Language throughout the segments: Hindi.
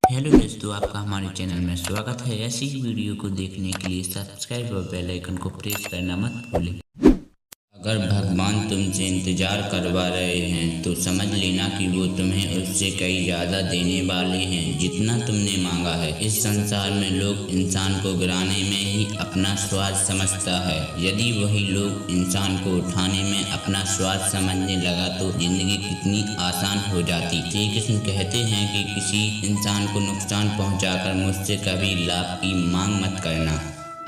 हेलो दोस्तों, आपका हमारे चैनल में स्वागत है। ऐसी ही वीडियो को देखने के लिए सब्सक्राइब और बेल आइकन को प्रेस करना मत भूलें। अगर भगवान तुमसे इंतजार करवा रहे हैं तो समझ लेना कि वो तुम्हें उससे कई ज़्यादा देने वाले हैं जितना तुमने मांगा है। इस संसार में लोग इंसान को गिराने में ही अपना स्वार्थ समझता है। यदि वही लोग इंसान को उठाने में अपना स्वार्थ समझने लगा तो जिंदगी कितनी आसान हो जाती। श्री कृष्ण कहते हैं कि किसी इंसान को नुकसान पहुंचाकर मुझसे कभी लाभ की मांग मत करना।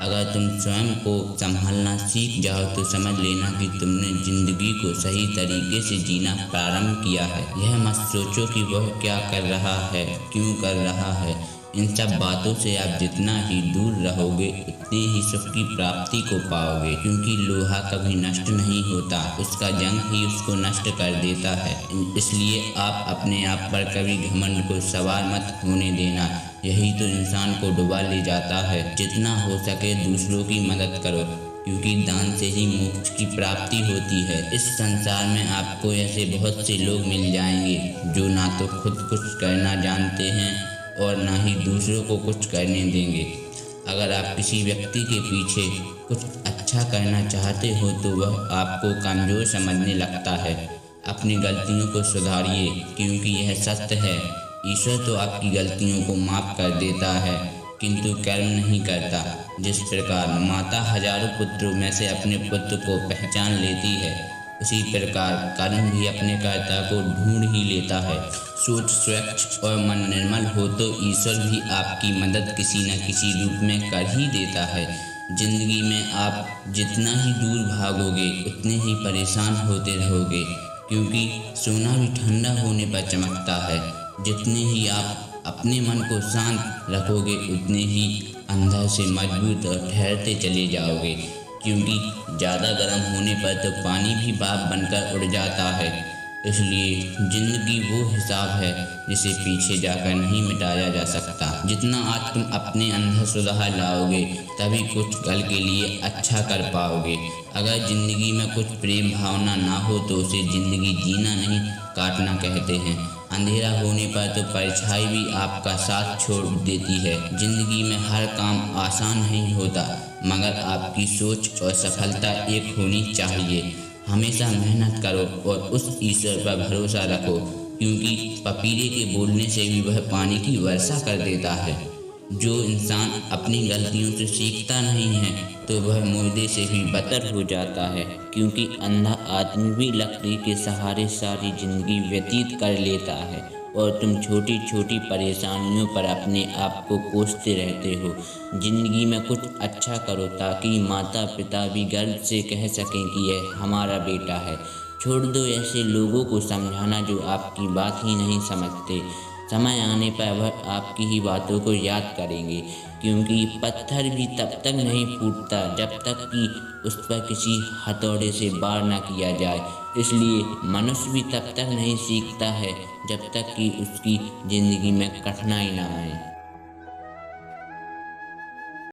अगर तुम स्वयं को संभालना सीख जाओ तो समझ लेना कि तुमने जिंदगी को सही तरीके से जीना प्रारंभ किया है। यह मत सोचो कि वह क्या कर रहा है, क्यों कर रहा है। इन सब बातों से आप जितना ही दूर रहोगे उतने ही सुख की प्राप्ति को पाओगे, क्योंकि लोहा कभी नष्ट नहीं होता, उसका जंग ही उसको नष्ट कर देता है। इसलिए आप अपने आप पर कभी घमंड को सवार मत होने देना। यही तो इंसान को डुबा ले जाता है। जितना हो सके दूसरों की मदद करो, क्योंकि दान से ही मोक्ष की प्राप्ति होती है। इस संसार में आपको ऐसे बहुत से लोग मिल जाएंगे जो ना तो खुद कुछ करना जानते हैं और ना ही दूसरों को कुछ करने देंगे। अगर आप किसी व्यक्ति के पीछे कुछ अच्छा करना चाहते हो तो वह आपको कमज़ोर समझने लगता है। अपनी गलतियों को सुधारिए, क्योंकि यह सत्य है, ईश्वर तो आपकी गलतियों को माफ़ कर देता है किंतु कर्म नहीं करता। जिस प्रकार माता हजारों पुत्रों में से अपने पुत्र को पहचान लेती है, उसी प्रकार कर्म भी अपने कर्ता को ढूंढ ही लेता है। सोच स्वच्छ और मन निर्मल हो तो ईश्वर भी आपकी मदद किसी न किसी रूप में कर ही देता है। जिंदगी में आप जितना ही दूर भागोगे उतने ही परेशान होते रहोगे, क्योंकि सोना भी ठंडा होने पर चमकता है। जितने ही आप अपने मन को शांत रखोगे उतने ही अंदर से मजबूत और ठहरते चले जाओगे, क्योंकि ज़्यादा गर्म होने पर तो पानी भी भाप बनकर उड़ जाता है। इसलिए जिंदगी वो हिसाब है जिसे पीछे जाकर नहीं मिटाया जा सकता। जितना आज तुम अपने अंदर सुधार लाओगे तभी कुछ कल के लिए अच्छा कर पाओगे। अगर जिंदगी में कुछ प्रेम भावना ना हो तो उसे जिंदगी जीना नहीं काटना कहते हैं। अंधेरा होने पर तो परछाई भी आपका साथ छोड़ देती है। जिंदगी में हर काम आसान नहीं होता, मगर आपकी सोच और सफलता एक होनी चाहिए। हमेशा मेहनत करो और उस ईश्वर पर भरोसा रखो, क्योंकि पपीले के बोलने से भी वह पानी की वर्षा कर देता है। जो इंसान अपनी गलतियों से सीखता नहीं है तो वह मुर्दे से भी बदतर हो जाता है, क्योंकि अंधा आदमी भी लकड़ी के सहारे सारी जिंदगी व्यतीत कर लेता है और तुम छोटी छोटी परेशानियों पर अपने आप को कोसते रहते हो। जिंदगी में कुछ अच्छा करो ताकि माता पिता भी गर्व से कह सकें कि यह हमारा बेटा है। छोड़ दो ऐसे लोगों को समझाना जो आपकी बात ही नहीं समझते। समय आने पर वह आपकी ही बातों को याद करेंगे, क्योंकि पत्थर भी तब तक नहीं फूटता जब तक कि उस पर किसी हथौड़े से वार न किया जाए। इसलिए मनुष्य भी तब तक नहीं सीखता है जब तक कि उसकी ज़िंदगी में कठिनाई न आए।